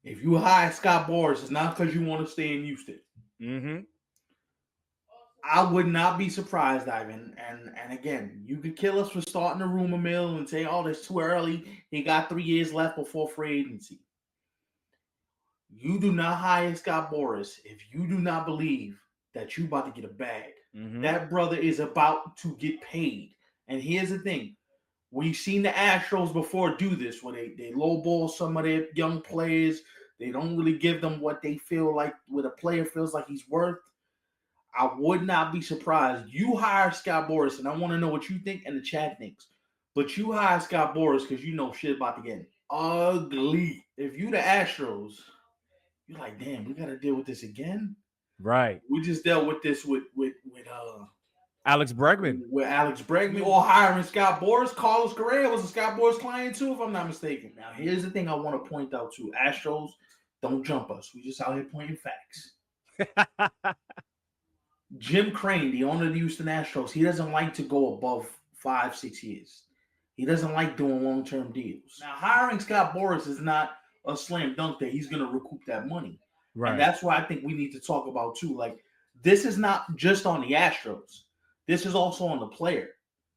If you hire Scott Boras, it's not because you want to stay in Houston. Mm-hmm. I would not be surprised, Ivan. And again, you could kill us for starting the rumor mill and say, "Oh, that's too early. He got 3 years left before free agency." You do not hire Scott Boras if you do not believe that you about to get a bag. Mm-hmm. That brother is about to get paid. And here's the thing. We've seen the Astros before do this, where they lowball some of their young players. They don't really give them what they feel like, what a player feels like he's worth. I would not be surprised. You hire Scott Boras, and I want to know what you think and the chat thinks. But you hire Scott Boras because you know shit about to get ugly. If you the Astros, you're like, damn, we got to deal with this again. Right. We just dealt with this with Alex Bregman. With Alex Bregman or hiring Scott Boras. Carlos Correa was a Scott Boras client too, if I'm not mistaken. Now, here's the thing I want to point out too. Astros, don't jump us. We just out here pointing facts. Jim Crane, the owner of the Houston Astros, he doesn't like to go above 5-6 years. He doesn't like doing long-term deals. Now, hiring Scott Boras is not a slam dunk that he's going to recoup that money. Right. And that's why I think we need to talk about too. Like, this is not just on the Astros. This is also on the player.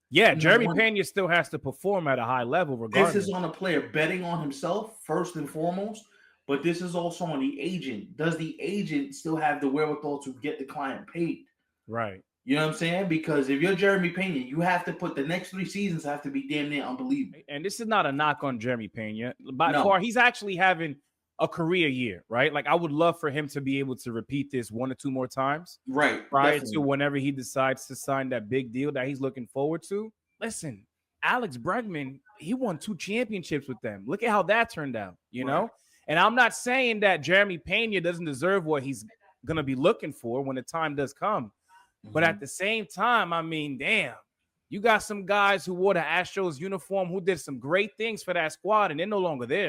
Yeah, Jeremy Peña still has to perform at a high level regardless. This is on the player betting on himself first and foremost, but this is also on the agent. Does the agent still have the wherewithal to get the client paid? Right. You know what I'm saying? Because if you're Jeremy Peña, you have to put the next 3 seasons have to be damn near unbelievable. And this is not a knock on Jeremy Peña. By far, he's actually having a career year, right? Like, I would love for him to be able to repeat this 1 or 2 more times. Right. Prior to whenever he decides to sign that big deal that he's looking forward to. Listen, Alex Bregman, he won 2 championships with them. Look at how that turned out, you know? And I'm not saying that Jeremy Peña doesn't deserve what he's going to be looking for when the time does come. But at the same time, I mean, damn, you got some guys who wore the Astros uniform who did some great things for that squad, and they're no longer there.